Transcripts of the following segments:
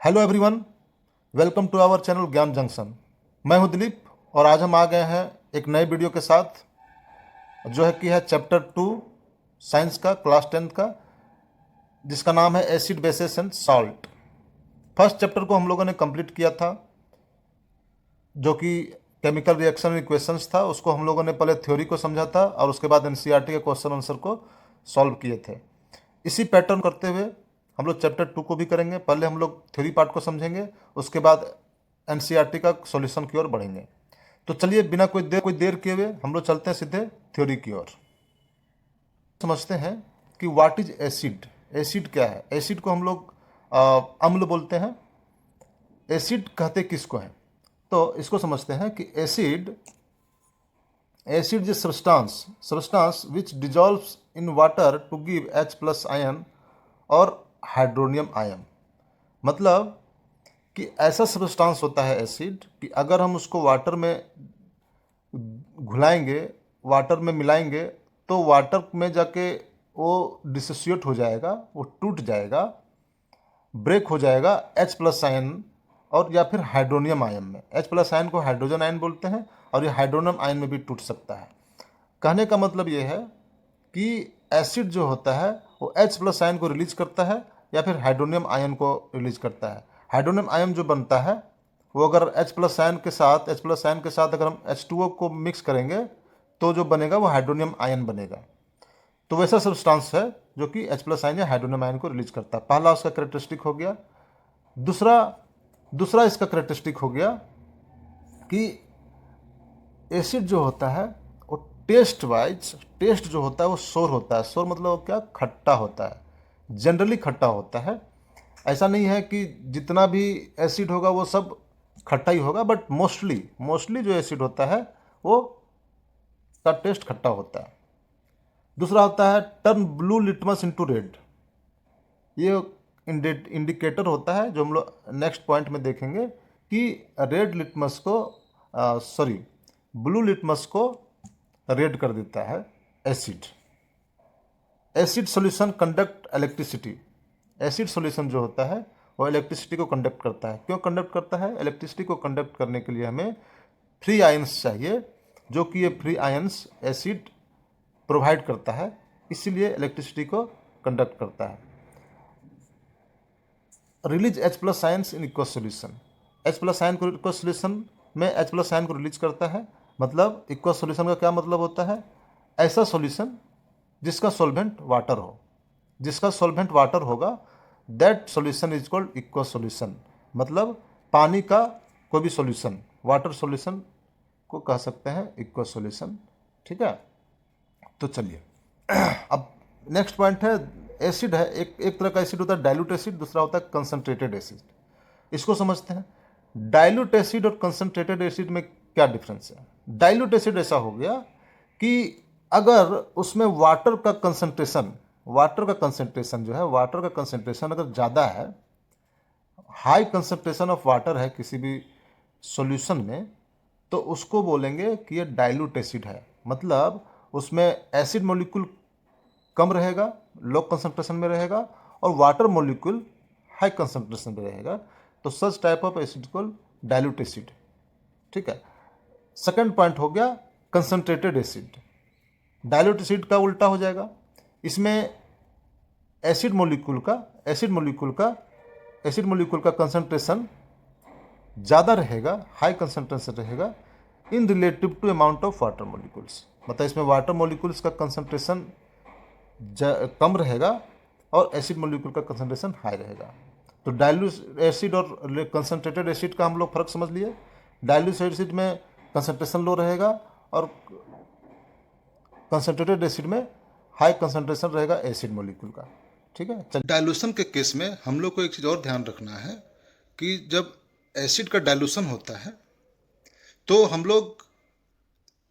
Hello everyone, welcome to our channel Gyan junction. मैं हूं दिलीप और आज हम आ गए हैं एक नए वीडियो के साथ जो है चैप्टर 2 साइंस का क्लास 10th का, जिसका नाम है acid basis and salt. First chapter को हम लोगों ने कंप्लीट किया था जो कि केमिकल रिएक्शन इक्वेशंस था। उसको हम लोगों ने पहले थ्योरी को समझा था और उसके बाद एनसीईआरटी के क्वेश्चन आंसर को सॉल्व किए थे। इसी पैटर्न करते हुए हम लोग चैप्टर 2 को भी करेंगे। पहले हम लोग थ्योरी पार्ट को समझेंगे, उसके बाद एनसीईआरटी का सॉल्यूशन की ओर बढ़ेंगे। तो चलिए बिना कोई देर किए हुए हम लोग चलते हैं सीधे थ्योरी की ओर। समझते हैं कि व्हाट इज एसिड। एसिड क्या है? एसिड को हम लोग अम्ल बोलते हैं। एसिड कहते किसको हैं? तो इसको समझते हैं कि acid is a substance which dissolves in water to give H+ ion और हाइड्रोनियम आयन। मतलब कि ऐसा सब्सटेंस होता है एसिड कि अगर हम उसको वाटर में घुलाएंगे, वाटर में मिलाएंगे, तो वाटर में जाके वो डिसोसिएट हो जाएगा, वो टूट जाएगा, ब्रेक हो जाएगा H+ आयन और या फिर हाइड्रोनियम आयन में। H+ आयन को हाइड्रोजन आयन बोलते हैं और ये हाइड्रोनियम आयन में भी टूट सकता है। कहने का मतलब ये है कि एसिड जो होता है वो H+ आयन को रिलीज करता है या फिर हाइड्रोनियम आयन को रिलीज करता है। हाइड्रोनियम आयन जो बनता है वो अगर H+ आयन के साथ अगर हम H2O को मिक्स करेंगे तो जो बनेगा वो हाइड्रोनियम आयन बनेगा। तो वैसा सब्सटेंस है जो कि H+ आयन या हाइड्रोनियम आयन को रिलीज करता है। पहला उसका कैरेक्टरिस्टिक हो गया। दूसरा इसका कैरेक्टरिस्टिक हो गया कि एसिड जो होता है वो टेस्ट जो होता है वो सोर होता है। सोर मतलब क्या? खट्टा होता है, जनरली खट्टा होता है। ऐसा नहीं है कि जितना भी एसिड होगा वो सब खट्टा ही होगा, बट मोस्टली जो एसिड होता है वो का टेस्ट खट्टा होता है। दूसरा होता है turn blue litmus into red. ये इंडिकेटर होता है जो हम लोग नेक्स्ट पॉइंट में देखेंगे कि रेड लिटमस को ब्लू लिटमस को रेड कर देता है acid. Acid solution conduct electricity. Acid solution जो होता है वो इलेक्ट्रिसिटी को कंडक्ट करता है। क्यों कंडक्ट करता है? इलेक्ट्रिसिटी को कंडक्ट करने के लिए हमें फ्री आयंस चाहिए, जो कि ये फ्री आयंस एसिड प्रोवाइड करता है, इसीलिए इलेक्ट्रिसिटी को कंडक्ट करता है। Release H+ ions in equals solution. H+ ion को इक्वस सॉल्यूशन में H+ आयन को रिलीज करता है। मतलब इक्वस सॉल्यूशन का क्या मतलब होता है? ऐसा सॉल्यूशन जिसका सॉल्वेंट वाटर हो। जिसका सॉल्वेंट वाटर होगा that solution is called equals solution. मतलब पानी का कोई भी सॉल्यूशन, वाटर सॉल्यूशन को कह सकते हैं इक्वस सॉल्यूशन। ठीक है, तो चलिए अब नेक्स्ट पॉइंट है एसिड है। एक तरह का एसिड होता है डाइल्यूट एसिड, दूसरा होता है कंसंट्रेटेड एसिड। इसको समझते हैं। डाइल्यूट एसिड और कंसंट्रेटेड एसिड में क्या डिफरेंस है? डाइल्यूट एसिड ऐसा हो गया कि अगर उसमें वाटर का कंसंट्रेशन अगर ज़्यादा है, हाई कंसंट्रेशन ऑफ वाटर है किसी भी सॉल्यूशन में, तो उसको बोलेंगे कि ये डाइल्यूट एसिड है। मतलब उसमें एसिड मॉलिक्यूल कम रहेगा, लो कंसंट्रेशन में रहेगा, और वाटर मॉलिक्यूल हाई कंसंट्रेशन में रहेगा। तो सच टाइप ऑफ एसिड को डाइल्यूट एसिड। ठीक है। सेकंड पॉइंट हो गया कंसंट्रेटेड एसिड। डाइल्यूट एसिड का उल्टा हो जाएगा। इसमें एसिड मॉलिक्यूल का कंसंट्रेशन ज़्यादा रहेगा, हाई कंसंट्रेशन रहेगा in relative to amount of water molecules. मतलब इसमें वाटर मॉलिक्यूल्स का कंसंट्रेशन कम रहेगा और एसिड मॉलिक्यूल का कंसंट्रेशन हाई रहेगा। तो डाइल्यूट एसिड और कंसंट्रेटेड एसिड का हम लोग फर्क समझ लिए। डाइल्यूट एसिड में कंसंट्रेशन लो रहेगा और कंसंट्रेटेड एसिड में हाई कंसंट्रेशन रहेगा एसिड मॉलिक्यूल का। ठीक है। डाइल्यूशन के केस में हम लोग को एक चीज़ और ध्यान रखना है कि जब एसिड का डाइल्यूशन होता है तो हम लोग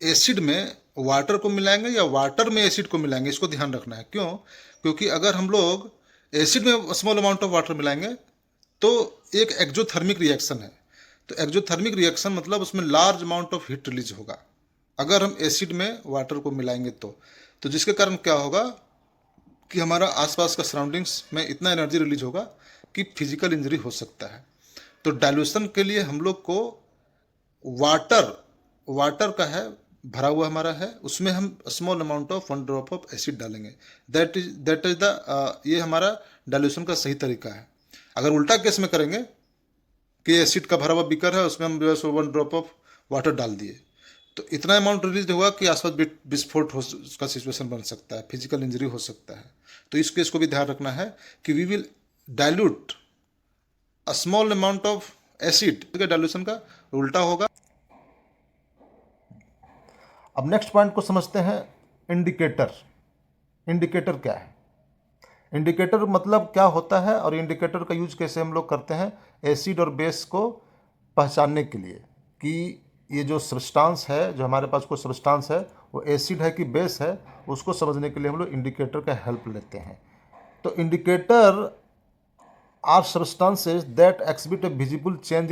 एसिड में वाटर को मिलाएंगे या वाटर में एसिड को मिलाएंगे, इसको ध्यान रखना है। क्यों? क्योंकि अगर हम लोग एसिड में स्मॉल अमाउंट ऑफ वाटर मिलाएंगे तो एक एक्जोथर्मिक रिएक्शन है। तो एक्जोथर्मिक रिएक्शन मतलब उसमें large amount of heat release होगा अगर हम एसिड में वाटर को मिलाएंगे तो जिसके कारण क्या होगा कि हमारा आसपास का सराउंडिंग्स में इतना एनर्जी रिलीज होगा कि फिजिकल इंजरी हो सकता है। तो डाइल्यूशन के लिए हम लोग को वाटर का है भरा हुआ हमारा है, उसमें हम small amount of 1 drop of acid डालेंगे। दैट इज द ये हमारा डाइल्यूशन का सही तरीका है। अगर उल्टा केस में करेंगे कि एसिड का भरा हुआ बीकर है, उसमें हम जो है सो 1 ड्रॉप ऑफ वाटर डाल दिए, तो इतना अमाउंट रिलीज हुआ कि आसपास विस्फोट हो का सिचुएशन बन सकता है, फिजिकल इंजरी हो सकता है। तो इस केस को भी ध्यान रखना है कि we will dilute a small amount of acid, dilution का उल्टा होगा। अब नेक्स्ट पॉइंट को समझते हैं, इंडिकेटर। इंडिकेटर क्या है? इंडिकेटर मतलब क्या होता है और इंडिकेटर का यूज कैसे हम लोग करते हैं एसिड और बेस को पहचानने के लिए कि ये जो सब्सटेंस है, जो हमारे पास कोई सब्सटेंस है वो एसिड है कि बेस है, उसको समझने के लिए हम लोग इंडिकेटर का हेल्प लेते हैं। तो indicator are substances that exhibit a visible change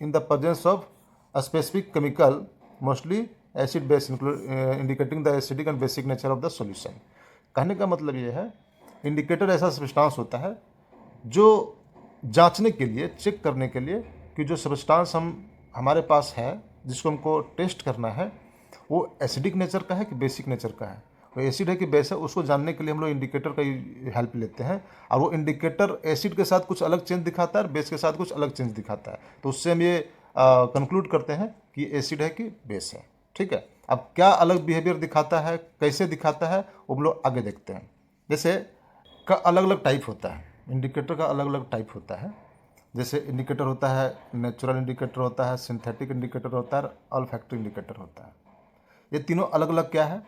in the presence of a specific chemical, mostly acid base, indicating the acidic and basic nature of the solution। कहने का मतलब ये है, इंडिकेटर ऐसा सब्सटेंस होता है जो जांचने के लिए, चेक करने के लिए कि जो सब्सटेंस हमारे पास है, जिसको हमको टेस्ट करना है, वो एसिडिक नेचर का है कि बेसिक नेचर का है, वो एसिड है कि बेस है, उसको जानने के लिए हम लोग इंडिकेटर का हेल्प लेते हैं। और वो इंडिकेटर एसिड के साथ कुछ अलग चेंज दिखाता है और बेस के साथ कुछ अलग चेंज दिखाता है, तो उससे हम ये कंक्लूड करते हैं कि एसिड है कि बेस है। ठीक है, अब क्या अलग बिहेवियर दिखाता है, कैसे दिखाता है, वो हम लोग आगे देखते हैं। जैसे का अलग अलग टाइप होता है, इंडिकेटर का अलग अलग टाइप होता है। जैसे इंडिकेटर होता है, नेचुरल इंडिकेटर होता है, सिंथेटिक इंडिकेटर होता है, और ऑल्फैक्टरी इंडिकेटर होता है। ये तीनों अलग अलग क्या है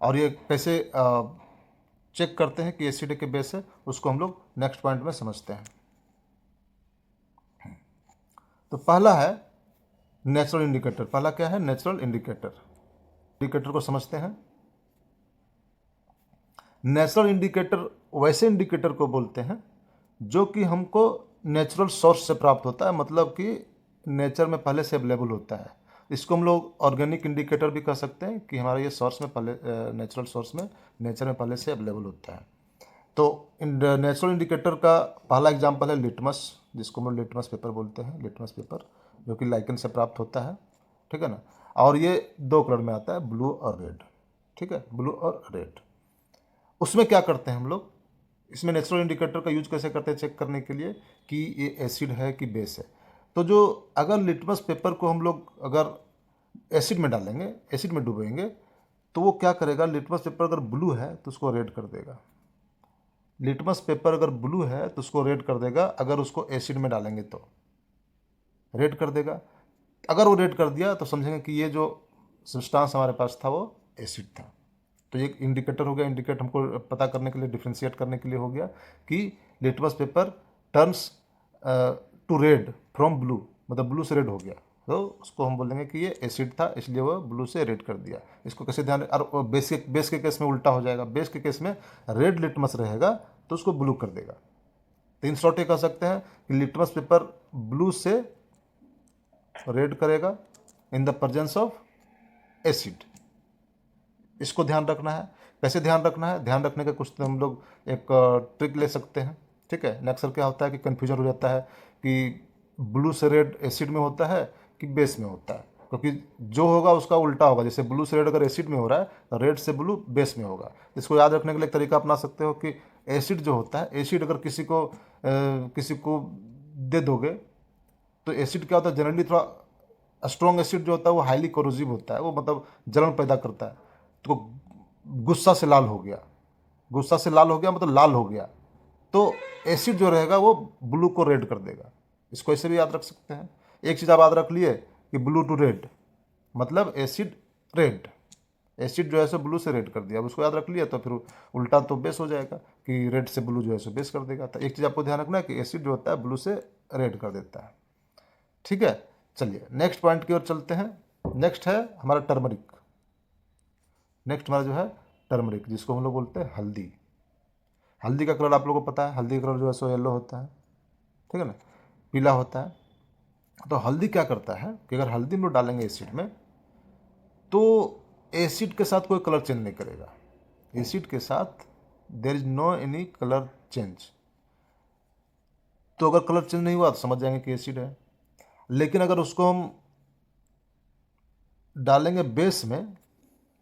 और ये कैसे चेक करते हैं कि एसिड के बेस है, उसको हम लोग नेक्स्ट पॉइंट में समझते हैं। तो पहला है नेचुरल इंडिकेटर। पहला क्या है? Natural indicator. इंडिकेटर को समझते हैं। नेचुरल इंडिकेटर वैसे इंडिकेटर को बोलते हैं जो कि हमको नेचुरल सोर्स से प्राप्त होता है, मतलब कि नेचर में पहले से अवेलेबल होता है। इसको हम लोग ऑर्गेनिक इंडिकेटर भी कह सकते हैं कि हमारा ये सोर्स में पहले, नेचुरल सोर्स में, नेचर में पहले से अवेलेबल होता है। तो नेचुरल इंडिकेटर का पहला एग्जांपल है लिटमस, जिसको हम लोग लिटमस पेपर बोलते हैं। लिटमस पेपर जो कि लाइकन से प्राप्त होता है, ठीक है ना। और ये 2 कलर में आता है, ब्लू और रेड। ठीक है, ब्लू और रेड। उसमें क्या करते हैं हम लोग, इसमें नेचुरल इंडिकेटर का यूज कैसे करते हैं चेक करने के लिए कि ये एसिड है कि बेस है। तो जो अगर लिटमस पेपर को हम लोग अगर एसिड में डालेंगे, एसिड में डुबोएंगे, तो वो क्या करेगा, लिटमस पेपर अगर ब्लू है तो उसको रेड कर देगा। लिटमस पेपर अगर ब्लू है तो उसको रेड कर देगा, अगर उसको एसिड में डालेंगे तो रेड कर देगा। अगर वो रेड कर दिया तो समझेंगे कि ये जो सब्सटेंस हमारे पास था वो एसिड था। तो ये इंडिकेटर हो गया। इंडिकेट हमको पता करने के लिए, डिफ्रेंशिएट करने के लिए हो गया कि litmus paper turns to red from blue, मतलब ब्लू से रेड हो गया, तो उसको हम बोलेंगे कि ये एसिड था, इसलिए वो ब्लू से रेड कर दिया। इसको कैसे ध्यान, और बेस के केस में उल्टा हो जाएगा। बेस के केस में रेड लिटमस रहेगा तो उसको ब्लू कर देगा। तो इन शॉर्ट ये कह सकते हैं कि लिटमस पेपर ब्लू से रेड करेगा in the presence of acid. इसको ध्यान रखना है। कैसे ध्यान रखना है? ध्यान रखने का कुछ तो हम लोग एक ट्रिक ले सकते हैं। ठीक है, अक्सर क्या होता है कि कन्फ्यूजन हो जाता है कि ब्लू से रेड एसिड में होता है कि बेस में होता है, क्योंकि जो होगा उसका उल्टा होगा। जैसे ब्लू से रेड अगर एसिड में हो रहा है तो रेड से ब्लू बेस में होगा। इसको याद रखने के लिए एक तरीका अपना सकते हो कि एसिड जो होता है, एसिड अगर किसी को दे दोगे तो एसिड क्या होता है, जनरली थोड़ा स्ट्रॉन्ग एसिड जो होता है वो हाईली कोरोसिव होता है, वो मतलब जलन पैदा करता है। तो गुस्सा से लाल हो गया, गुस्सा से लाल हो गया मतलब लाल हो गया, तो एसिड जो रहेगा वो ब्लू को रेड कर देगा। इसको ऐसे भी याद रख सकते हैं। एक चीज़ आप याद रख लिए कि ब्लू टू रेड मतलब एसिड रेड, एसिड जो है सो ब्लू से रेड कर दिया। अब उसको याद रख लिया तो फिर उल्टा तो बेस हो जाएगा कि रेड से ब्लू जो है सो बेस कर देगा। तो एक चीज़ आपको ध्यान रखना है कि एसिड जो होता है ब्लू से रेड कर देता है। ठीक है, चलिए नेक्स्ट पॉइंट की ओर चलते हैं। नेक्स्ट है हमारा टर्मरिक। नेक्स्ट हमारा जो है टर्मरिक, जिसको हम लोग बोलते हैं हल्दी। हल्दी का कलर आप लोगों को पता है, हल्दी का कलर जो है सो येलो होता है, ठीक है ना, पीला होता है। तो हल्दी क्या करता है कि अगर हल्दी हम लोग डालेंगे एसिड में तो एसिड के साथ कोई कलर चेंज नहीं करेगा। एसिड के साथ there is no any colour change. तो अगर कलर चेंज नहीं हुआ तो समझ जाएंगे कि एसिड है। लेकिन अगर उसको हम डालेंगे बेस में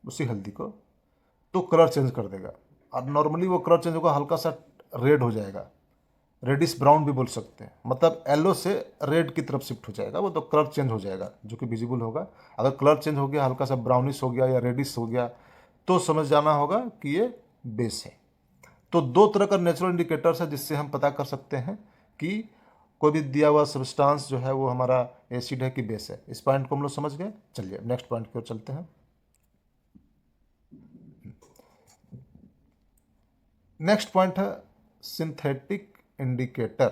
उसी हल्दी को तो कलर चेंज कर देगा। और नॉर्मली वो कलर चेंज होगा, हल्का सा रेड हो जाएगा, रेडिश ब्राउन भी बोल सकते हैं, मतलब येलो से रेड की तरफ शिफ्ट हो जाएगा, वो तो कलर चेंज हो जाएगा जो कि विजिबल होगा। अगर कलर चेंज हो गया, हल्का सा ब्राउनिश हो गया या रेडिश हो गया, तो समझ जाना होगा कि ये बेस है। तो दो तरह का नेचुरल इंडिकेटर्स है जिससे हम पता कर सकते हैं कि कोई भी दिया हुआ सब्सटेंस जो है वो हमारा एसिड है कि बेस है। इस पॉइंट को हम लोग समझ गए। चलिए नेक्स्ट पॉइंट की ओर चलते हैं। नेक्स्ट पॉइंट है सिंथेटिक इंडिकेटर।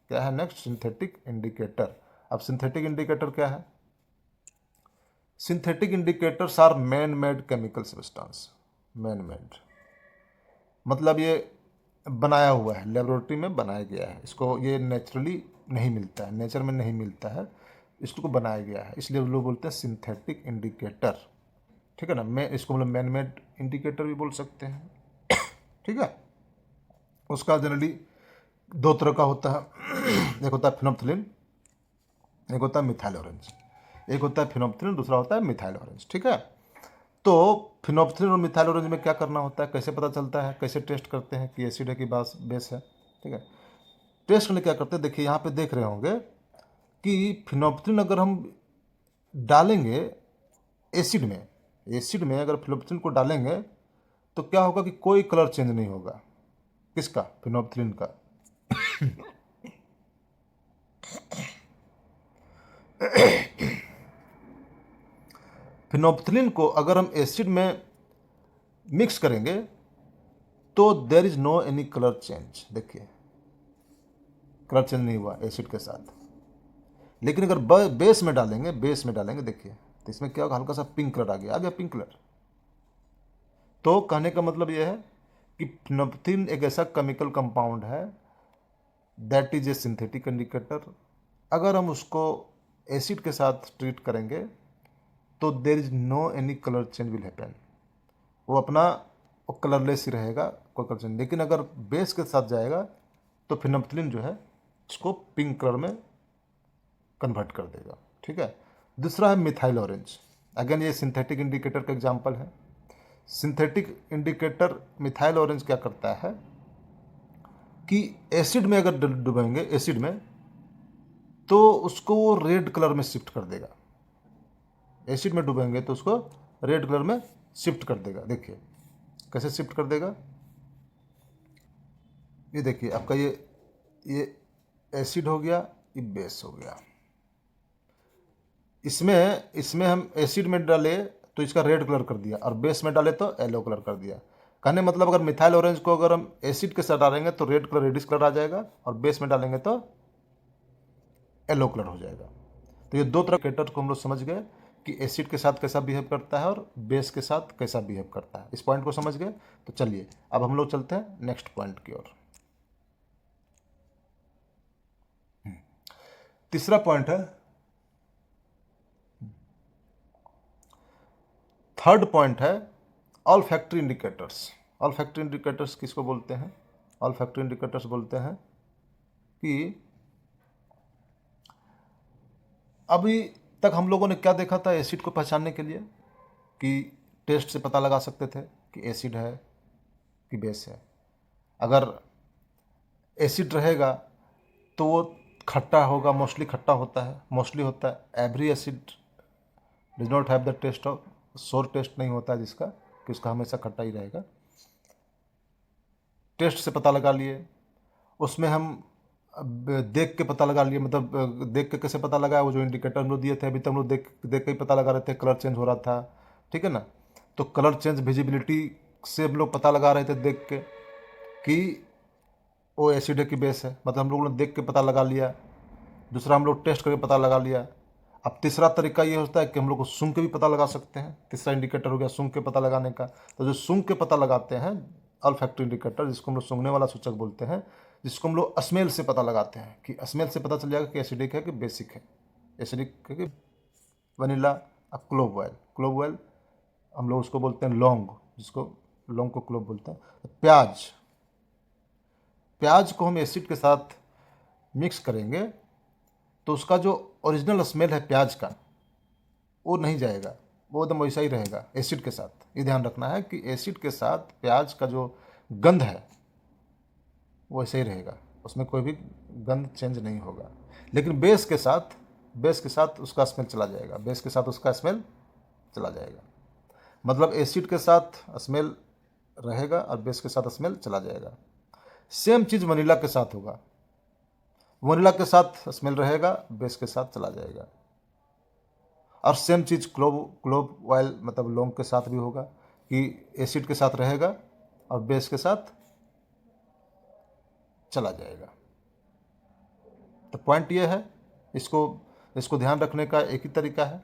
क्या है नेक्स्ट? Synthetic indicator. अब सिंथेटिक इंडिकेटर क्या है? Synthetic indicators are man made chemical substance. Man made मतलब ये बनाया हुआ है, लेबोरेटरी में बनाया गया है। इसको ये नेचुरली नहीं मिलता है, नेचर में नहीं मिलता है, इसको बनाया गया है, इसलिए लोग बोलते हैं सिंथेटिक इंडिकेटर। ठीक है ना? मैं इसको मतलब मैन मेड इंडिकेटर भी बोल सकते हैं। ठीक है। उसका जनरली दो तरह का होता है। एक होता है फिनोप्थिलिन, एक होता है मिथाइल ऑरेंज। एक होता है फिनोप्थिलिन, दूसरा होता है मिथाइल ऑरेंज। ठीक है। तो फिनोप्थिलिन और मिथाइल ऑरेंज में क्या करना होता है, कैसे पता चलता है, कैसे टेस्ट करते हैं कि एसिड है कि बेस है? ठीक है। टेस्ट करने क्या करते हैं, देखिए यहाँ पे देख रहे होंगे कि फिनोप्थिलिन अगर हम डालेंगे एसिड में, एसिड में अगर फिनोप्थिलिन को डालेंगे तो क्या होगा कि कोई कलर चेंज नहीं होगा। किसका? फिनोप्थिलिन का। फिनोप्थिलिन को अगर हम एसिड में मिक्स करेंगे तो there is no any colour change. देखिए कलर चेंज नहीं हुआ एसिड के साथ। लेकिन अगर बेस में डालेंगे, बेस में डालेंगे, देखिए तो इसमें क्या होगा, हल्का सा पिंक कलर आ गया पिंक कलर। तो कहने का मतलब यह है कि फिनोप्थिलिन एक ऐसा केमिकल कंपाउंड है that is a synthetic indicator. अगर हम उसको एसिड के साथ ट्रीट करेंगे तो there is no any colour change will happen. वो अपना वो कलरलेस ही रहेगा, कोई कलर चेंज। लेकिन अगर बेस के साथ जाएगा तो फिनोप्थिलिन जो है उसको पिंक कलर में कन्वर्ट कर देगा। ठीक है। दूसरा है मिथाइल ऑरेंज। अगेन ये सिंथेटिक इंडिकेटर का एग्जांपल है। सिंथेटिक इंडिकेटर मिथाइल ऑरेंज क्या करता है कि एसिड में अगर डुबाएंगे एसिड में तो उसको वो रेड कलर में शिफ्ट कर देगा। एसिड में डुबाएंगे तो उसको रेड कलर में शिफ्ट कर देगा। देखिए कैसे शिफ्ट कर देगा, ये देखिए आपका ये एसिड हो गया, ये बेस हो गया। इसमें इसमें हम एसिड में डाले तो इसका रेड कलर कर दिया और बेस में डाले तो येलो कलर कर दिया। कहने मतलब अगर मिथाइल ऑरेंज को अगर हम एसिड के साथ डालेंगे तो रेड कलर रेडिश कलर आ जाएगा और बेस में डालेंगे तो येलो कलर हो जाएगा। तो ये दो तरह के इंडिकेटर को हम लोग समझ गए कि एसिड के साथ कैसा बिहेव करता है और बेस के साथ कैसा बिहेव करता है। इस पॉइंट को समझ गए। तो चलिए अब हम लोग चलते हैं नेक्स्ट पॉइंट की ओर। तीसरा पॉइंट है, थर्ड पॉइंट है all factory indicators. All factory indicators किसको बोलते हैं? ऑल फैक्ट्री इंडिकेटर्स बोलते हैं कि अभी तक हम लोगों ने क्या देखा था एसिड को पहचानने के लिए कि टेस्ट से पता लगा सकते थे कि एसिड है कि बेस है। अगर एसिड रहेगा तो वो खट्टा होगा, मोस्टली खट्टा होता है, मोस्टली होता है। Every acid does not have the taste of, sour taste नहीं होता है जिसका, कि उसका हमेशा खट्टा ही रहेगा। टेस्ट से पता लगा लिए, उसमें हम अब देख के पता लगा लिए, मतलब देख के कैसे पता लगा, वो जो इंडिकेटर हम लोग दिए थे अभी तक हम लोग देख देख के ही पता लगा रहे थे, कलर चेंज हो रहा था। ठीक है ना? तो कलर चेंज विजिबिलिटी से हम लोग पता लगा रहे थे देख के कि वो एसिड है कि बेस है, मतलब हम लोगों ने देख के पता लगा लिया। दूसरा हम लोग टेस्ट करके पता लगा लिया। अब तीसरा तरीका ये होता है कि हम लोग को सूंघ के भी पता लगा सकते हैं। तीसरा इंडिकेटर हो गया सूंघ के पता लगाने का। तो जो सूंघ के पता लगाते हैं ऑल्फैक्टरी इंडिकेटर, जिसको हम लोग सूंघने वाला सूचक बोलते हैं, जिसको हम लोग स्मेल से पता लगाते हैं कि स्मेल से पता चल जाएगा कि एसिडिक है कि बेसिक है, एसिडिक है कि वनीला। अब क्लोव ऑयल, क्लोव ऑयल हम लोग उसको बोलते हैं लौंग, जिसको लौंग को क्लोव बोलते हैं। प्याज, प्याज को हम एसिड के साथ मिक्स करेंगे तो उसका जो ओरिजिनल स्मेल है प्याज का वो नहीं जाएगा, वो एकदम वैसा ही रहेगा एसिड के साथ। ये ध्यान रखना है कि एसिड के साथ प्याज का जो गंध है वो वैसे ही रहेगा, उसमें कोई भी गंध चेंज नहीं होगा। लेकिन बेस के साथ उसका स्मेल चला जाएगा, बेस के साथ उसका स्मेल चला जाएगा। मतलब एसिड के साथ स्मेल रहेगा और बेस के साथ स्मेल चला जाएगा। सेम चीज़ वनीला के साथ होगा, वनीला के साथ स्मेल रहेगा, बेस के साथ चला जाएगा। और सेम चीज़ क्लोव ऑयल मतलब लौंग के साथ भी होगा कि एसिड के साथ रहेगा और बेस के साथ चला जाएगा। तो पॉइंट ये है, इसको ध्यान रखने का एक ही तरीका है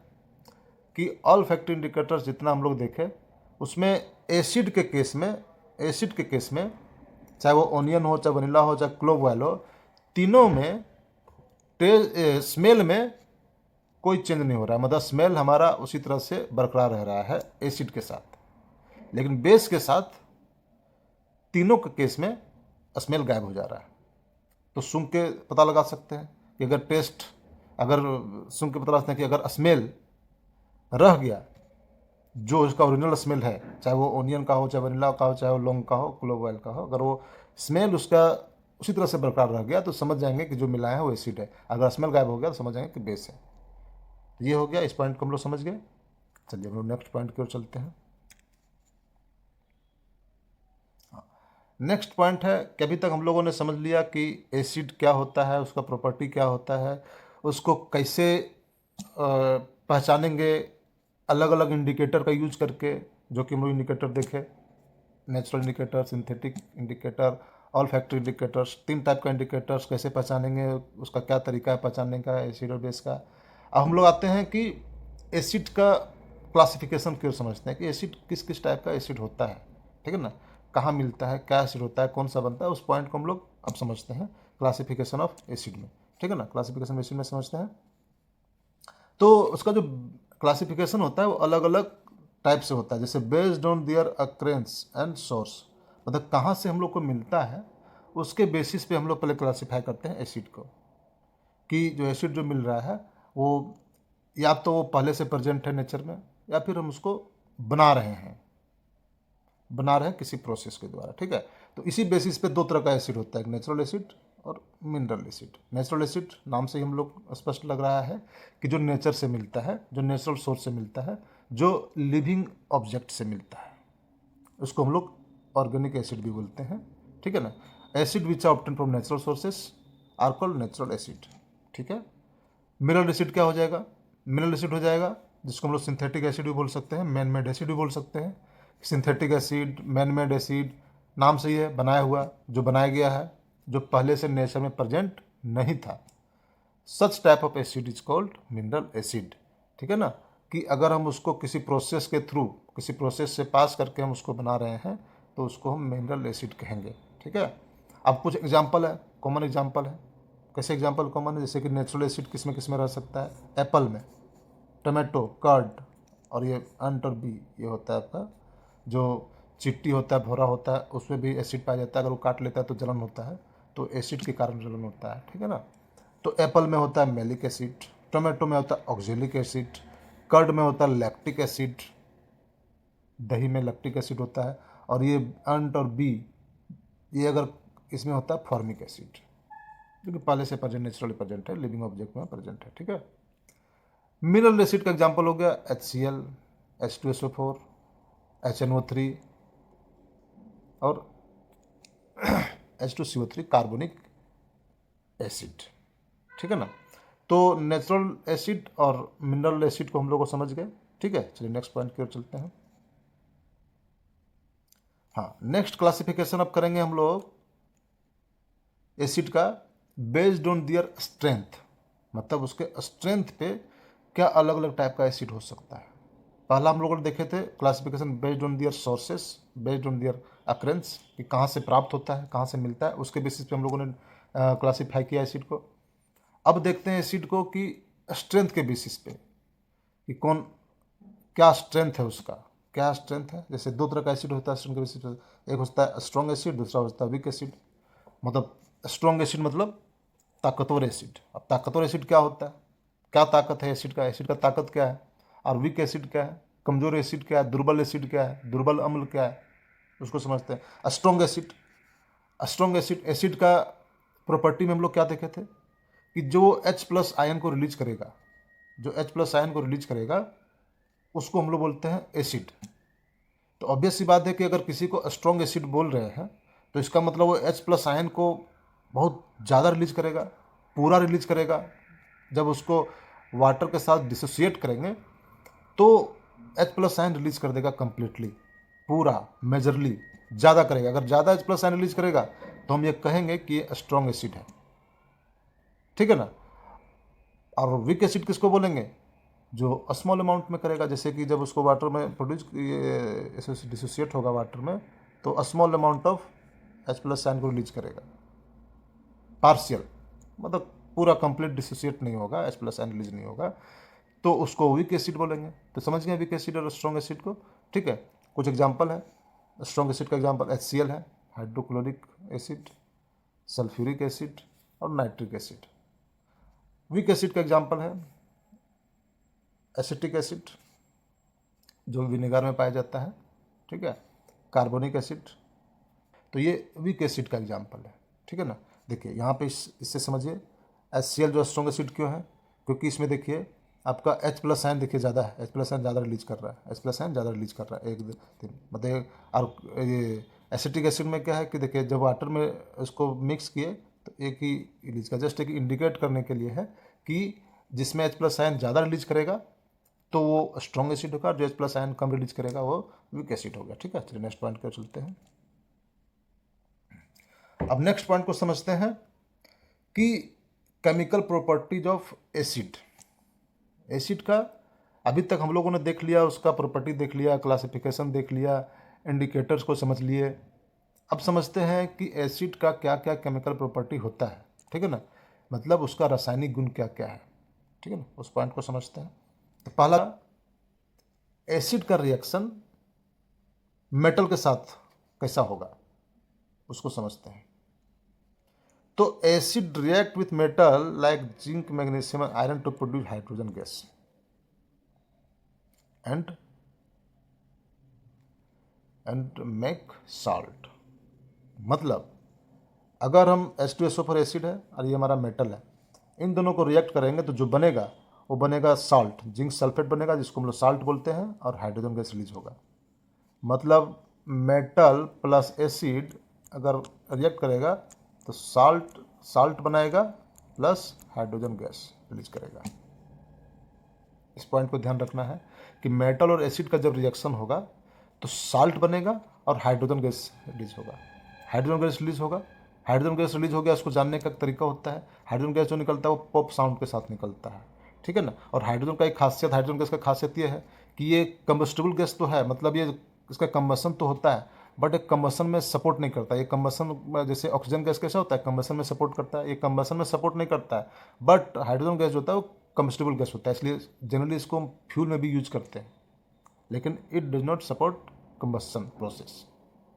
कि ऑल फैक्टर इंडिकेटर्स जितना हम लोग देखें उसमें एसिड के केस में चाहे वो ऑनियन हो, चाहे वनीला हो, चाहे क्लोव ऑयल हो, तीनों में स्मेल में कोई चेंज नहीं हो रहा है। मतलब स्मेल हमारा उसी तरह से बरकरार रह रहा है एसिड के साथ। लेकिन बेस के साथ तीनों के केस में स्मेल गायब हो जा रहा है। तो सूंघ के पता लगा सकते हैं कि अगर सूंघ के पता लगा सकते हैं कि अगर स्मेल रह गया जो उसका ओरिजिनल स्मेल है, चाहे वो ओनियन का हो, चाहे वनीला का हो, चाहे वो लौंग का हो, क्लोव ऑयल का हो, अगर वो स्मेल उसका उसी तरह से बरकरार रह गया तो समझ जाएंगे कि जो मिलाया है वो एसिड है। अगर स्मेल गायब हो गया तो समझ जाएंगे कि बेस है। तो ये हो गया, इस पॉइंट को हम लोग समझ गए। चलिए हम लोग नेक्स्ट पॉइंट की ओर चलते हैं। नेक्स्ट पॉइंट है कि अभी तक हम लोगों ने समझ लिया कि एसिड क्या होता है, उसका प्रॉपर्टी क्या होता है, उसको कैसे पहचानेंगे अलग अलग इंडिकेटर का यूज करके, जो कि हम लोग इंडिकेटर देखे, natural indicator, synthetic indicator, all factor indicators. 3 type का इंडिकेटर्स कैसे पहचानेंगे, उसका क्या तरीका है पहचानने का एसिड और बेस का। अब हम लोग आते हैं कि एसिड का क्लासिफिकेशन क्यों समझते हैं कि एसिड किस किस टाइप का एसिड होता है, ठीक है ना, कहाँ मिलता है, क्या एसिड होता है, कौन सा बनता है, उस पॉइंट को हम लोग अब समझते हैं क्लासिफिकेशन ऑफ एसिड में, ठीक है ना। क्लासिफिकेशन एसिड में समझते हैं तो उसका जो क्लासिफिकेशन होता है वो अलग अलग टाइप से होता है। जैसे based on their occurrence and source, मतलब कहाँ से हम लोग को मिलता है उसके बेसिस पे हम लोग पहले क्लासीफाई करते हैं एसिड को, कि जो एसिड जो मिल रहा है वो या तो वो पहले से प्रेजेंट है नेचर में, या फिर हम उसको बना रहे हैं किसी प्रोसेस के द्वारा, ठीक है। तो इसी बेसिस पे 2 तरह का एसिड होता है, एक नेचुरल एसिड और मिनरल एसिड। नेचुरल एसिड नाम से ही हम लोग स्पष्ट लग रहा है कि जो नेचर से मिलता है, जो नेचुरल सोर्स से मिलता है, जो लिविंग ऑब्जेक्ट से मिलता है, उसको हम लोग ऑर्गेनिक एसिड भी बोलते हैं, ठीक है ना। Acid which are obtain from natural sources are called natural acid, ठीक है। मिनरल एसिड क्या हो जाएगा, मिनरल एसिड हो जाएगा जिसको हम लोग सिंथेटिक एसिड भी बोल सकते हैं, मैन मेड एसिड भी बोल सकते हैं। Synthetic acid, man made acid, नाम से ही है बनाया हुआ, जो बनाया गया है, जो पहले से नेचर में प्रेजेंट नहीं था। Such type of acid is called mineral acid, ठीक है ना। कि अगर हम उसको किसी प्रोसेस के थ्रू, किसी प्रोसेस से पास करके हम उसको बना रहे हैं तो उसको हम मिनरल एसिड कहेंगे, ठीक है। अब कुछ एग्जाम्पल है, कॉमन एग्जाम्पल है। कैसे एग्जाम्पल कॉमन है, जैसे कि नेचुरल एसिड किस में रह सकता है, एप्पल में, टमाटो, कर्ड, और ये अंट और बी, ये होता है आपका जो चिट्टी होता है, भोरा होता है, उसमें भी एसिड पाया जाता है। अगर वो काट लेता है तो जलन होता है, तो एसिड के कारण जलन होता है, ठीक है ना। तो एप्पल में होता है मेलिक एसिड, टोमेटो में होता है ऑक्जेलिक एसिड, कर्ड में होता है लैक्टिक एसिड, दही में लैक्टिक एसिड होता है, और ये अंट और बी, ये अगर इसमें होता है फॉर्मिक एसिड, जो कि पहले से प्रेजेंट, नेचुरली प्रेजेंट है, लिविंग ऑब्जेक्ट में प्रेजेंट है, ठीक है। मिनरल एसिड का एग्जाम्पल हो गया HCl, H2SO4, HNO3 और H2CO3 कार्बोनिक एसिड, ठीक है ना। तो नेचुरल एसिड और मिनरल एसिड को हम लोग को समझ गए, ठीक है। चलिए नेक्स्ट पॉइंट की ओर चलते हैं। हाँ, नेक्स्ट क्लासिफिकेशन अब करेंगे हम लोग एसिड का बेस्ड ऑन दियर स्ट्रेंथ, मतलब उसके स्ट्रेंथ पे क्या अलग अलग टाइप का एसिड हो सकता है। पहला हम लोगों ने देखे थे classification based on their sources, based on their occurrence, कि कहाँ से प्राप्त होता है, कहाँ से मिलता है, उसके बेसिस पे हम लोगों ने क्लासीफाई किया एसिड को। अब देखते हैं एसिड को कि स्ट्रेंथ के बेसिस पे कि क्या स्ट्रेंथ है उसका, क्या स्ट्रेंथ है। जैसे 2 तरह का एसिड होता है स्ट्रेंथ के बेसिस पे, एक होता है स्ट्रॉन्ग एसिड, दूसरा होता है वीक एसिड। मतलब स्ट्रॉन्ग एसिड मतलब ताकतवर एसिड। अब ताकतवर एसिड क्या होता है, क्या ताकत है एसिड का, एसिड का ताकत क्या है, और वीक एसिड क्या है, कमजोर एसिड क्या है, दुर्बल एसिड क्या है, दुर्बल अम्ल क्या है, उसको समझते हैं। Strong acid, strong acid, acid का प्रॉपर्टी में हम लोग क्या देखे थे कि जो H प्लस आयन को रिलीज करेगा, जो H प्लस आयन को रिलीज करेगा उसको हम लोग बोलते हैं एसिड। तो ऑब्वियस सी बात है कि अगर किसी को स्ट्रॉन्ग एसिड बोल रहे हैं तो इसका मतलब वो H प्लस आयन को बहुत ज़्यादा रिलीज करेगा, पूरा रिलीज करेगा। जब उसको वाटर के साथ डिसोसिएट करेंगे तो H प्लस आयन रिलीज कर देगा कंप्लीटली, पूरा, मेजरली ज़्यादा करेगा। अगर ज़्यादा H प्लस आयन रिलीज करेगा तो हम ये कहेंगे कि ये स्ट्रॉन्ग एसिड है, ठीक है ना। और वीक एसिड किसको बोलेंगे, जो स्मॉल अमाउंट में करेगा, जैसे कि जब उसको वाटर में प्रोड्यूस डिसोसिएट होगा वाटर में तो small amount of H plus ion को रिलीज करेगा, पार्शियल, मतलब पूरा कंप्लीट डिसोसिएट नहीं होगा, H प्लस आयन रिलीज नहीं होगा, तो उसको वीक एसिड बोलेंगे। तो समझ गए वीक एसिड और स्ट्रॉन्ग एसिड को, ठीक है। कुछ एग्जांपल है स्ट्रॉन्ग एसिड का, एग्जांपल HCl है, हाइड्रोक्लोरिक एसिड, सल्फ्यूरिक एसिड और नाइट्रिक एसिड। वीक एसिड का एग्जांपल है एसिटिक एसिड जो विनेगर में पाया जाता है, ठीक है, कार्बोनिक एसिड। तो ये वीक एसिड का एग्जांपल है, ठीक है ना। देखिए यहाँ पे इससे समझिए HCl जो स्ट्रॉन्ग एसिड क्यों है, क्योंकि इसमें देखिए आपका H प्लस आयन देखिए ज़्यादा है, H प्लस आयन ज़्यादा रिलीज कर रहा है, H प्लस आयन ज़्यादा रिलीज कर रहा है, 1 2 3 मतलब। और ये एसिटिक एसिड में क्या है कि देखिए जब वाटर में उसको मिक्स किए तो एक ही रिलीज का, जस्ट एक इंडिकेट करने के लिए है कि जिसमें H प्लस आयन ज़्यादा रिलीज करेगा तो वो स्ट्रॉन्ग एसिड होगा, जो H प्लस आयन कम रिलीज करेगा वो वीक एसिड हो गया, ठीक है। चलिए नेक्स्ट पॉइंट पर चलते हैं। अब नेक्स्ट पॉइंट को समझते हैं कि chemical properties of acid. Acid का अभी तक हम लोगों ने देख लिया, उसका प्रॉपर्टी देख लिया, क्लासिफिकेशन देख लिया, इंडिकेटर्स को समझ लिए। अब समझते हैं कि एसिड का क्या क्या केमिकल प्रॉपर्टी होता है, ठीक है ना, मतलब उसका रासायनिक गुण क्या क्या है, ठीक है ना, उस पॉइंट को समझते हैं। तो पहला, एसिड का रिएक्शन मेटल के साथ कैसा होगा उसको समझते हैं। तो acid react with metal like zinc, magnesium and iron to produce hydrogen gas and make salt. मतलब अगर हम H2SO4 एसिड है और ये हमारा मेटल है, इन दोनों को रिएक्ट करेंगे तो जो बनेगा वो बनेगा साल्ट, जिंक सल्फेट बनेगा जिसको हम लोग साल्ट बोलते हैं, और हाइड्रोजन गैस रिलीज होगा। मतलब मेटल प्लस एसिड अगर रिएक्ट करेगा तो साल्ट बनाएगा प्लस हाइड्रोजन गैस रिलीज करेगा। इस पॉइंट को ध्यान रखना है कि मेटल और एसिड का जब रिएक्शन होगा तो साल्ट बनेगा और हाइड्रोजन गैस रिलीज होगा। हाइड्रोजन गैस रिलीज होगा, हाइड्रोजन गैस रिलीज हो गया, उसको जानने का तरीका होता है। हाइड्रोजन गैस जो निकलता है वो पॉप साउंड के साथ निकलता है, ठीक है ना। और हाइड्रोजन का एक खासियत, हाइड्रोजन गैस का खासियत ये है कि ये कंबस्टिबल गैस तो है, मतलब ये इसका कंबसन तो होता है बट एक कंबसन में सपोर्ट नहीं करता। ये कंबसन जैसे ऑक्सीजन गैस कैसा होता है, कंबसन में सपोर्ट करता है, ये कंबसन में सपोर्ट नहीं करता है। बट हाइड्रोजन गैस जो होता है वो कंबस्टिबल गैस होता है, इसलिए जनरली इसको हम फ्यूल में भी यूज करते हैं, लेकिन it does not support combustion process.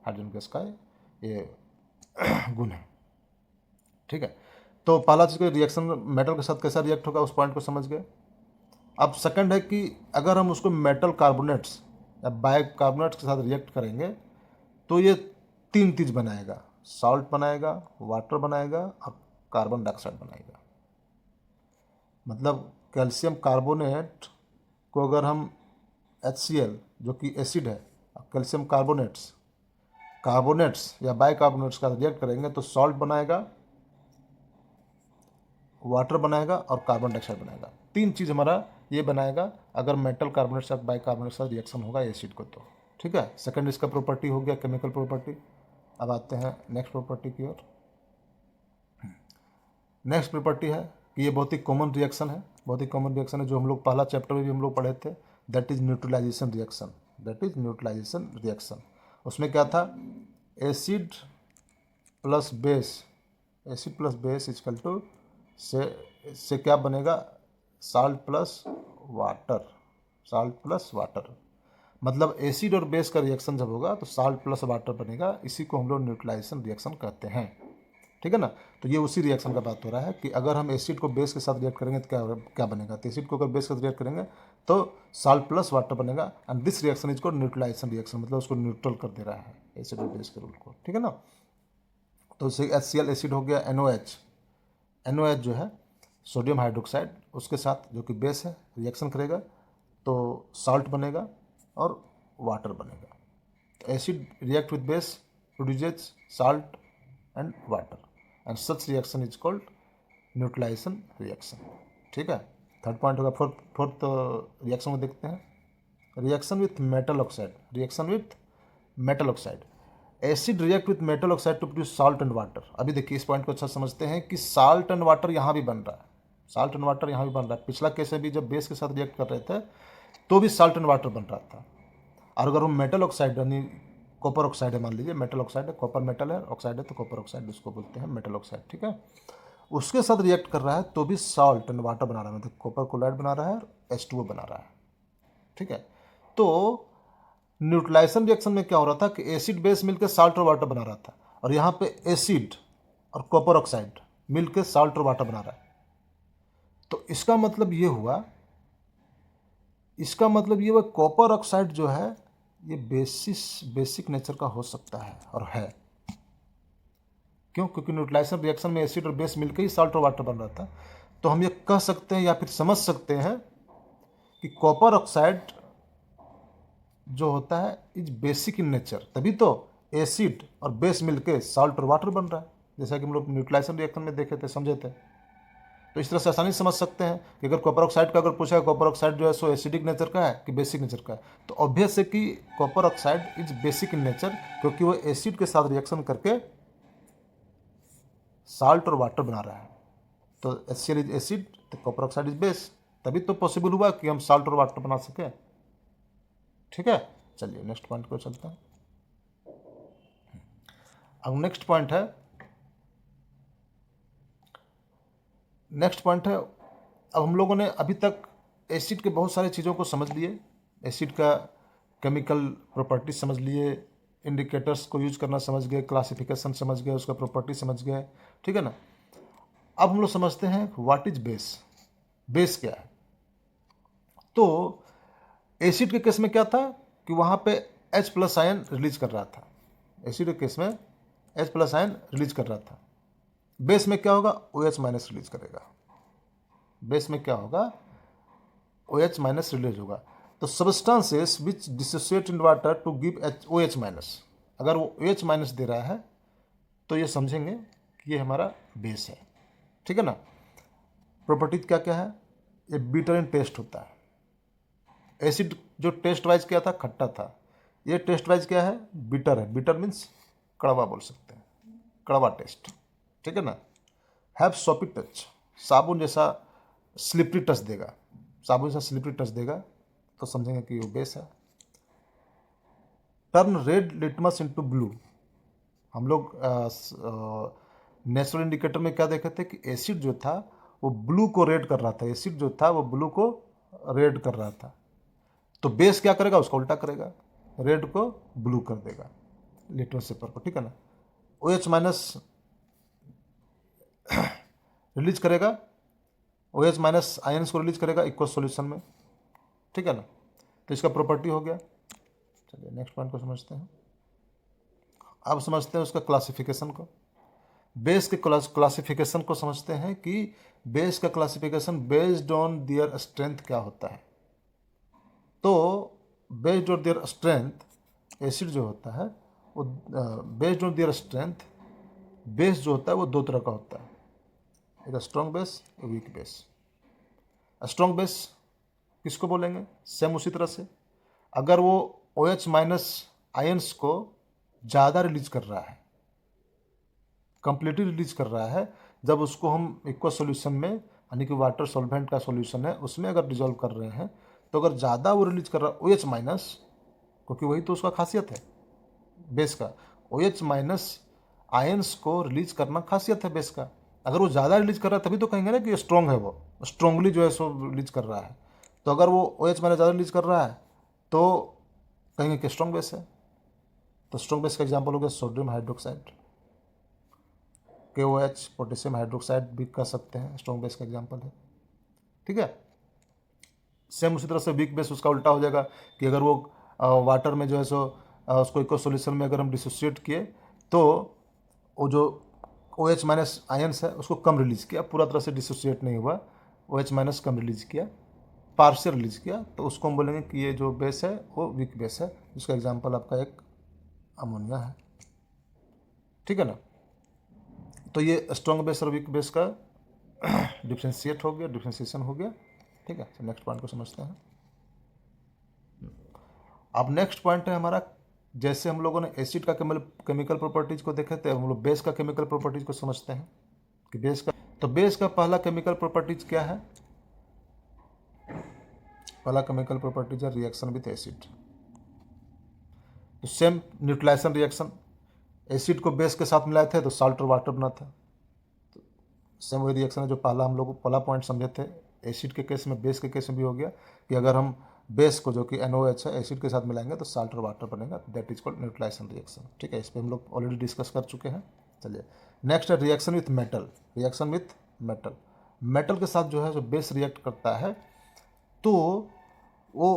Hydrogen gas का ये गुण है, ठीक है। तो पहला चीज़ रिएक्शन मेटल के साथ कैसा रिएक्ट होगा उस पॉइंट को समझ गए। अब सेकंड है कि अगर हम उसको मेटल कार्बोनेट्स या बाइकार्बोनेट्स के साथ रिएक्ट करेंगे तो ये 3 चीज़ बनाएगा, सॉल्ट बनाएगा, वाटर बनाएगा और कार्बन डाइऑक्साइड बनाएगा। मतलब कैल्शियम कार्बोनेट को अगर हम HCl जो कि एसिड है, कैल्शियम कार्बोनेट्स या बाइकार्बोनेट्स का रिएक्ट करेंगे तो सॉल्ट बनाएगा, वाटर बनाएगा और कार्बन डाइऑक्साइड बनाएगा। 3 चीज़ हमारा ये बनाएगा अगर मेटल कार्बोनेट से बाइकार्बोनेट से रिएक्शन होगा एसिड को तो, ठीक है। सेकंड इसका प्रॉपर्टी हो गया केमिकल प्रॉपर्टी। अब आते हैं नेक्स्ट प्रॉपर्टी की ओर। नेक्स्ट प्रॉपर्टी है कि ये बहुत ही कॉमन रिएक्शन है, बहुत ही कॉमन रिएक्शन है जो हम लोग पहला चैप्टर में भी हम लोग पढ़े थे, that is neutralisation reaction. That is neutralisation reaction. उसमें क्या था, acid plus base equal to से क्या बनेगा, साल्ट प्लस वाटर। मतलब एसिड और बेस का रिएक्शन जब होगा तो साल्ट प्लस वाटर बनेगा, इसी को हम लोग न्यूट्रलाइजेशन रिएक्शन कहते हैं, ठीक है ना। तो ये उसी रिएक्शन का बात हो रहा है कि अगर हम एसिड को बेस के साथ रिएक्ट करेंगे तो क्या क्या बनेगा। तो एसिड को अगर बेस के साथ रिएक्ट करेंगे तो साल्ट प्लस वाटर बनेगा and this reaction is called neutralisation reaction, मतलब उसको न्यूट्रल कर दे रहा है एसिड और बेस के रूल को, ठीक है ना। तो इसे HCl एसिड हो गया, NOH जो है सोडियम हाइड्रोक्साइड, उसके साथ जो कि बेस है रिएक्शन करेगा तो साल्ट बनेगा और वाटर बनेगा। तो acid react with base produces salt and water and such reaction is called neutralisation reaction, ठीक है। थर्ड पॉइंट होगा। फोर्थ रिएक्शन को देखते हैं, reaction with metal oxide. Acid react with metal oxide to produce salt and water. अभी देखिए इस point को अच्छा समझते हैं कि साल्ट एंड वाटर यहाँ भी बन रहा है, पिछला केस में भी जब बेस के साथ रिएक्ट कर रहे थे तो भी साल्ट एंड वाटर बन रहा था। और अगर हम मेटल ऑक्साइड यानी कॉपर ऑक्साइड है, मान लीजिए मेटल ऑक्साइड है, कॉपर मेटल है, ऑक्साइड है तो कॉपर ऑक्साइड उसको बोलते हैं मेटल ऑक्साइड, ठीक है। उसके साथ रिएक्ट कर रहा है तो भी साल्ट एंड वाटर बना रहा है, मतलब कॉपर क्लोराइड बना रहा है और H2O बना रहा है, ठीक है। तो न्यूट्रलाइजेशन रिएक्शन में क्या हो रहा था कि एसिड बेस मिलकर साल्ट और वाटर बना रहा था, और यहाँ पे एसिड और कॉपर ऑक्साइड मिलकर साल्ट और वाटर बना रहा है। तो इसका मतलब ये हुआ कॉपर ऑक्साइड जो है ये बेसिक नेचर का हो सकता है और है। क्यों? क्योंकि न्यूट्रलाइजेशन रिएक्शन में एसिड और बेस मिलकर ही साल्ट और वाटर बन रहा था। तो हम ये कह सकते हैं या फिर समझ सकते हैं कि कॉपर ऑक्साइड जो होता है इज बेसिक इन नेचर, तभी तो एसिड और बेस मिलके साल्ट और वाटर बन रहा है, जैसा कि हम लोग न्यूट्रलाइजेशन रिएक्शन में देखे थे, समझे थे। तो इस तरह से आसानी से समझ सकते हैं कि अगर कॉपर ऑक्साइड का अगर पूछा है कॉपर ऑक्साइड जो है सो एसिडिक नेचर का है कि बेसिक नेचर का है, तो ऑब्वियस है कि copper oxide is basic in nature, क्योंकि वो एसिड के साथ रिएक्शन करके साल्ट और वाटर बना रहा है। तो HCl इज एसिड तो कॉपर ऑक्साइड इज बेस, तभी तो पॉसिबल हुआ कि हम साल्ट और वाटर बना सके, ठीक है। चलिए नेक्स्ट पॉइंट को चलते हैं। अब नेक्स्ट पॉइंट है, अब हम लोगों ने अभी तक एसिड के बहुत सारे चीज़ों को समझ लिए, एसिड का केमिकल प्रॉपर्टीज समझ लिए, इंडिकेटर्स को यूज करना समझ गए, क्लासिफिकेशन समझ गए, उसका प्रॉपर्टी समझ गए, ठीक है ना। अब हम लोग समझते हैं व्हाट इज बेस क्या है। तो एसिड के केस में क्या था कि वहाँ पे H+ आयन रिलीज कर रहा था, एसिड के केस में H+ आयन रिलीज कर रहा था। बेस में क्या होगा? OH- रिलीज करेगा। बेस में क्या होगा? OH- रिलीज होगा। तो substances which dissociate in water to give OH-, अगर वो OH- दे रहा है तो ये समझेंगे कि ये हमारा बेस है, ठीक है ना। प्रॉपर्टीज क्या क्या है? ये बिटर इन टेस्ट होता है। एसिड जो टेस्ट वाइज क्या था? खट्टा था। ये टेस्ट वाइज क्या है? बिटर है। बिटर मीन्स कड़वा बोल सकते हैं, कड़वा टेस्ट, ठीक है ना। हैव सॉपी टच, साबुन जैसा स्लिपरी टच देगा, साबुन जैसा स्लिपरी टच देगा तो समझेंगे कि वो बेस है। Turn red litmus into blue, हम लोग नेचुरल इंडिकेटर में क्या देखे थे कि एसिड जो था वो ब्लू को रेड कर रहा था, एसिड जो था वो ब्लू को रेड कर रहा था। तो बेस क्या करेगा? उसका उल्टा करेगा, रेड को ब्लू कर देगा लिटमस पेपर को, ठीक है ना। OH- रिलीज करेगा, OH- आयंस को रिलीज करेगा इक्वल सॉल्यूशन में, ठीक है ना। तो इसका प्रॉपर्टी हो गया। चलिए नेक्स्ट पॉइंट को समझते हैं। अब समझते हैं उसका क्लासिफिकेशन को। बेस के क्लासिफिकेशन को समझते हैं कि बेस का classification based on their strength क्या होता है। तो based on their strength acid जो होता है वो based on their strength base जो होता है वो दो तरह का होता है, एक स्ट्रॉन्ग बेस, एक वीक बेस। स्ट्रॉन्ग बेस किसको बोलेंगे? सेम उसी तरह से अगर वो OH- आयंस को ज़्यादा रिलीज कर रहा है, कंप्लीटली रिलीज कर रहा है, जब उसको हम इक्वल सॉल्यूशन में यानी कि वाटर सॉल्वेंट का सॉल्यूशन है उसमें अगर डिजोल्व कर रहे हैं, तो अगर ज़्यादा वो रिलीज कर रहा है OH-, क्योंकि वही तो उसका खासियत है बेस का, OH- आयंस को रिलीज करना खासियत है बेस का। अगर वो ज़्यादा रिलीज कर रहा है तभी तो कहेंगे ना कि स्ट्रॉन्ग है, वो स्ट्रॉन्गली जो है सो रिलीज कर रहा है। तो अगर वो OH- ज़्यादा रिलीज कर रहा है तो कहेंगे कि स्ट्रॉन्ग बेस है। तो स्ट्रॉन्ग बेस का एग्जाम्पल हो गया sodium hydroxide. KOH potassium hydroxide भी कह सकते हैं, स्ट्रॉन्ग बेस का एग्जांपल है। ठीक है, सेम उसी तरह से वीक बेस उसका उल्टा हो जाएगा कि अगर वो वाटर में जो है सो उसको इको सोल्यूशन में अगर हम डिसोसिएट किए तो वो जो OH माइनस आयन्स है उसको कम रिलीज किया, पूरा तरह से डिसोसिएट नहीं हुआ, OH माइनस कम रिलीज किया, पार्शियल रिलीज किया, तो उसको हम बोलेंगे कि ये जो बेस है वो वीक बेस है, जिसका एग्जांपल आपका एक अमोनिया है। ठीक है ना, तो ये स्ट्रॉन्ग बेस और वीक बेस का डिफ्रेंशिएट हो गया, डिफ्रेंशिएशन हो गया। ठीक है, नेक्स्ट पॉइंट को समझते हैं। अब नेक्स्ट पॉइंट है हमारा, जैसे हम लोगों ने एसिड का केमिकल प्रॉपर्टीज को देखे थे, हम लोग बेस का केमिकल प्रॉपर्टीज को समझते हैं कि बेस का, तो बेस का पहला केमिकल प्रॉपर्टीज क्या है? पहला केमिकल प्रॉपर्टीज है रिएक्शन विथ एसिड। तो सेम न्यूट्रलाइजेशन रिएक्शन, एसिड को बेस के साथ मिलाए थे तो साल्ट और वाटर बना था। तो सेम वही रिएक्शन है जो पहला हम लोग पहला पॉइंट समझे थे, एसिड के केस में, बेस के केस में भी हो गया कि अगर हम बेस को जो कि NOH है एसिड के साथ मिलाएंगे तो साल्ट और वाटर बनेगा, that is called neutralisation reaction. ठीक है, इस पर हम लोग ऑलरेडी डिस्कस कर चुके हैं। चलिए नेक्स्ट है reaction with metal. Reaction with metal, metal के साथ जो है जो बेस रिएक्ट करता है तो वो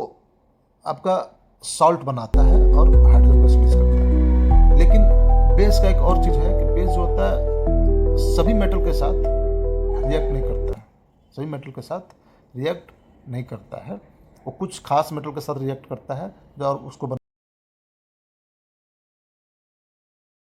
आपका सॉल्ट बनाता है और हाइड्रोजन गैस रिलीज करता है। लेकिन बेस का एक और चीज़ है कि बेस जो होता है सभी मेटल के साथ रिएक्ट नहीं करता है, सभी मेटल के साथ रिएक्ट नहीं करता है, वो कुछ खास मेटल के साथ रिएक्ट करता है और उसको